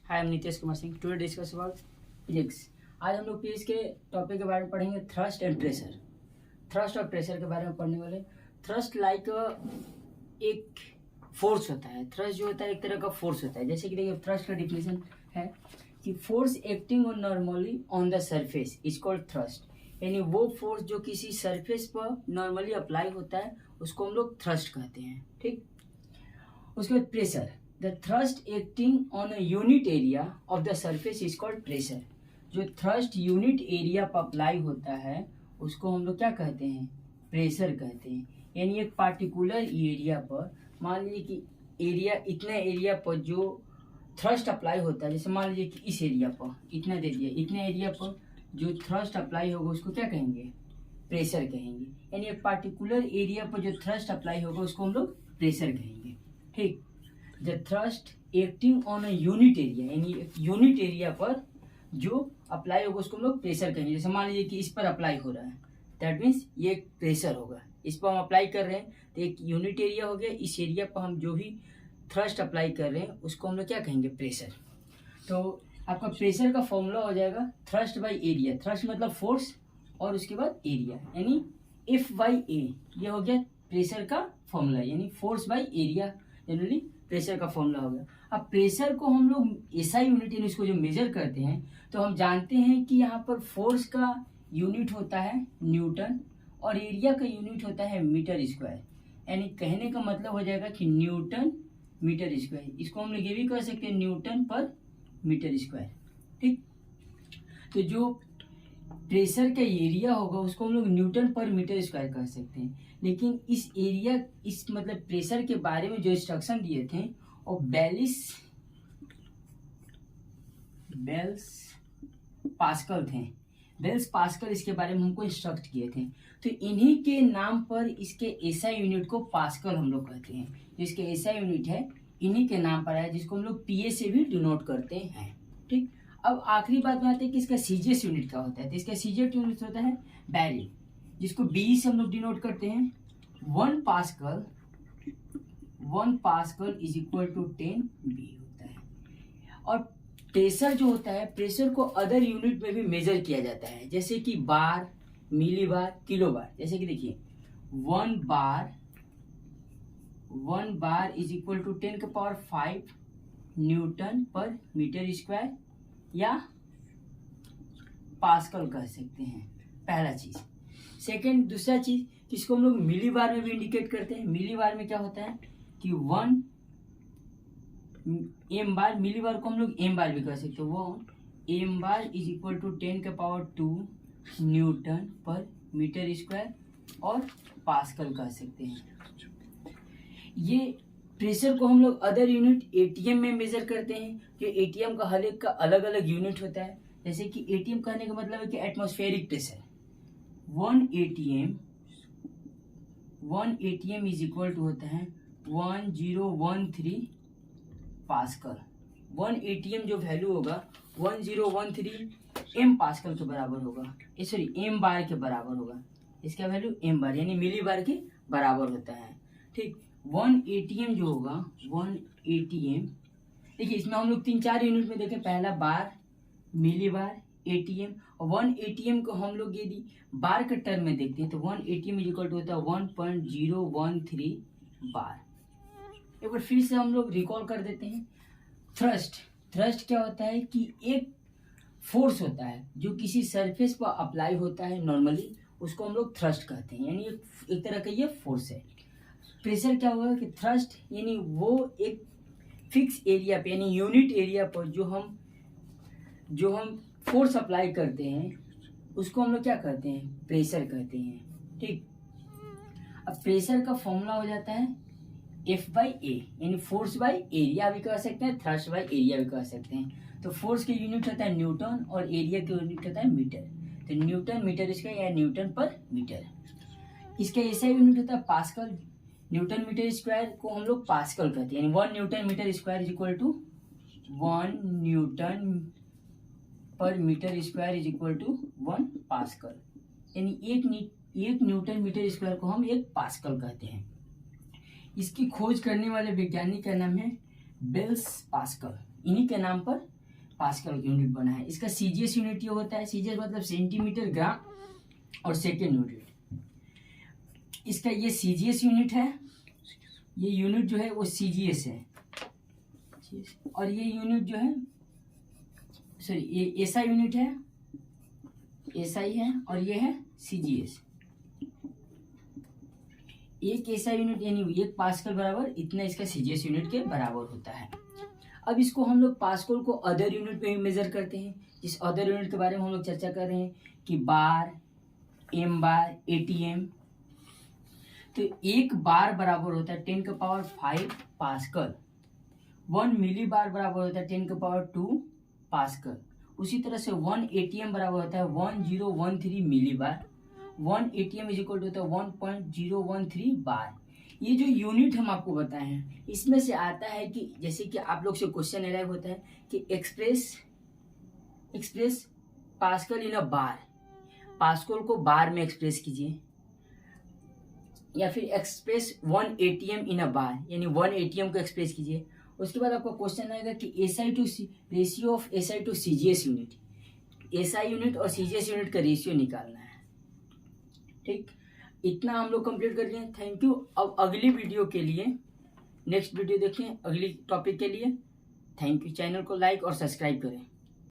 Hi, I'm Nitesh Kumar Singh. Today discuss about physics. आज हम लोग फिजिक्स के टॉपिक के बारे में पढ़ेंगे, थ्रस्ट एंड प्रेशर। थ्रस्ट और प्रेशर के बारे में पढ़ने वाले। थ्रस्ट लाइक एक फोर्स होता है। थ्रस्ट जो होता है एक तरह का फोर्स होता है। जैसे कि देखिए, थ्रस्ट का डिफिनेशन है कि force acting on normally on the surface is called thrust. यानी वो फोर्स जो किसी सरफेस पर नॉर्मली अप्लाई होता है उसको हम लोग थ्रस्ट कहते हैं। ठीक। उसके बाद pressure, the thrust acting on a unit area of the surface is called pressure. जो थ्रस्ट यूनिट एरिया पर अप्लाई होता है उसको हम लोग क्या कहते हैं? प्रेशर कहते हैं। यानी एक पार्टिकुलर एरिया पर, मान लीजिए कि एरिया, इतना एरिया पर जो थ्रस्ट अप्लाई होता है, जैसे मान लीजिए कि इस एरिया पर इतना दे दिया, इतने एरिया पर जो थ्रस्ट अप्लाई होगा उसको क्या कहेंगे? प्रेशर कहेंगे। यानी एक पार्टिकुलर एरिया पर जो थ्रस्ट अप्लाई होगा उसको हम लोग प्रेशर कहेंगे। ठीक। The thrust acting on a unit area, यानी यूनिट एरिया पर जो अप्लाई होगा उसको हम लोग प्रेशर कहेंगे। जैसे मान लीजिए कि इस पर अप्लाई हो रहा है, दैट मीन्स ये एक प्रेशर होगा। इस पर हम अप्लाई कर रहे हैं तो एक यूनिट एरिया हो गया। इस एरिया पर हम जो भी थ्रस्ट अप्लाई कर रहे हैं उसको हम लोग क्या कहेंगे? प्रेशर। तो आपका प्रेशर का फॉर्मूला हो जाएगा थ्रस्ट बाई एरिया। थ्रस्ट मतलब फोर्स और उसके बाद एरिया, यानी एफ बाई ए। ये हो गया प्रेशर का फॉर्मूला, यानी force by area generally pressure का फॉर्मूला हो गया। अब प्रेशर को हम लोग एसआई यूनिट, यानी इसको जो मेजर करते हैं, तो हम जानते हैं कि यहाँ पर फोर्स का यूनिट होता है न्यूटन और एरिया का यूनिट होता है मीटर स्क्वायर। यानी कहने का मतलब हो जाएगा कि न्यूटन मीटर स्क्वायर। इसको हम लोग ये भी कह सकते हैं न्यूटन पर मीटर स्क्वायर। ठीक। तो जो प्रेशर का एरिया होगा उसको हम लोग न्यूटन पर मीटर स्क्वायर कह सकते हैं। लेकिन इस एरिया, इस मतलब प्रेशर के बारे में जो इंस्ट्रक्शन दिए थे और बेल्स पास्कल थे। बेल्स पास्कल इसके बारे में हमको इंस्ट्रक्ट किए थे। तो इन्हीं के नाम पर इसके एसआई यूनिट को पास्कल हम लोग कहते हैं। जिसके एसआई यूनिट है इन्हीं के नाम पर है, जिसको हम लोग पीए से भी डिनोट करते हैं। ठीक। अब आखिरी बात में आते हैं कि इसका सीजीएस यूनिट क्या होता है। तो इसका सीजीएस यूनिट होता है बैरिल, जिसको बी से हम लोग डिनोट करते हैं। 1 pascal is equal to 10 B होता है। और प्रेशर जो होता है, प्रेशर को अदर यूनिट में भी मेजर किया जाता है, जैसे कि बार, मिली बार, किलो बार। जैसे कि देखिए 1 बार इज इक्वल टू 10 का पावर 5 न्यूटन पर मीटर स्क्वायर या पास्कल कह सकते हैं, पहला चीज। सेकेंड, दूसरा चीज, किसको हम लोग मिली बार में भी इंडिकेट करते हैं। मिली बार में क्या होता है कि 1 एम बार, मिली बार को हम लोग एम बार भी कह सकते हैं। 1 M bar is equal to 10 का पावर 2 न्यूटन पर मीटर स्क्वायर और पास्कल कह सकते हैं। ये प्रेशर को हम लोग अदर यूनिट एटीएम में मेजर करते हैं। जो एटीएम का हर एक का अलग अलग यूनिट होता है। जैसे कि एटीएम कहने का मतलब है कि atmospheric pressure. 1 ATM is equal to होता है 1013 पास्कल। 1 एटीएम जो वैल्यू होगा 1013 एम पास्कल के बराबर होगा, सॉरी एम बार के बराबर होगा। इसका वैल्यू एम बार यानी मिली बार के बराबर होता है। ठीक। 1 एटीएम जो होगा, 1 एटीएम, देखिए इसमें हम लोग 3-4 यूनिट में देखें। पहला बार, मिली बार, एटीएम। और 1 एटीएम को हम लोग यदि बार के टर्म में देखते हैं तो 1 एटीएम इज इक्वल टू होता है 1.013 बार। एक बार फिर से हम लोग रिकॉल कर देते हैं। थ्रस्ट क्या होता है कि एक फोर्स होता है जो किसी सरफेस पर अप्लाई होता है नॉर्मली, उसको हम लोग थ्रस्ट कहते हैं। यानी एक तरह का ये फोर्स है। प्रेशर क्या होगा कि थ्रस्ट यानी वो एक फिक्स एरिया पे, यानी यूनिट एरिया पर जो हम फोर्स अप्लाई करते हैं उसको हम लोग क्या कहते हैं? प्रेशर कहते हैं। ठीक। अब प्रेशर का फॉर्मूला हो जाता है एफ बाई ए, यानी फोर्स बाई एरिया भी कह सकते हैं, थ्रस्ट बाई एरिया भी कह सकते हैं। तो फोर्स के यूनिट होता है न्यूटन और एरिया के यूनिट होता है मीटर। तो न्यूटन मीटर स्क्वायर या न्यूटन पर मीटर। इसका ऐसा यूनिट होता है पास्कल। न्यूटन मीटर स्क्वायर को हम लोग पास्कल कहते हैं। यानी 1 newton metre square is equal to 1 newton पर metre square is equal to 1 pascal. यानी एक न्यूटन मीटर स्क्वायर को हम 1 पास्कल कहते हैं। इसकी खोज करने वाले वैज्ञानिक का नाम है बेल्स पास्कल। इन्हीं के नाम पर पास्कल यूनिट बना है। इसका सीजीएस यूनिट ये होता है, सीजीएस मतलब सेंटीमीटर, ग्राम और सेकेंड यूनिट। इसका ये सीजीएस यूनिट है, ये यूनिट जो है वो सीजीएस है, और ये यूनिट जो है सॉरी ये एसआई यूनिट है, एसआई है, और ये है सीजीएस। एक एसआई यूनिट यानी 1 पास्कल बराबर इतना इसका सीजीएस यूनिट के बराबर होता है। अब इसको हम लोग पास्कल को अदर यूनिट में भी मेजर करते हैं। जिस अदर यूनिट के बारे में हम लोग चर्चा कर रहे हैं कि बार, एम बार, एटीएम। तो 1 बार बराबर होता है 10⁵ पास्कल। 1 मिली बार बराबर होता है 10⁵ पास्कल। उसी तरह से 1 एटीएम बराबर होता है 1013 मिली बार। 1 एटीएम इज इक्वल टू होता है 1.013 बार। ये जो यूनिट हम आपको बताए हैं इसमें से आता है कि जैसे कि आप लोग से क्वेश्चन अराइव होता है कि एक्सप्रेस पास्कल इन अ बार, पास्कल को बार में एक्सप्रेस कीजिए, या फिर एक्सप्रेस 1 एटीएम इन अ बार यानी 1 एटीएम को एक्सप्रेस कीजिए। उसके बाद आपका क्वेश्चन आएगा कि SI to ratio of SI to CGS unit, SI unit और सीजीएस यूनिट का रेशियो निकालना है। ठीक, इतना हम लोग कंप्लीट कर लिए। Thank you. अब अगली वीडियो के लिए नेक्स्ट वीडियो देखें अगली टॉपिक के लिए। Thank you. चैनल को लाइक और सब्सक्राइब करें।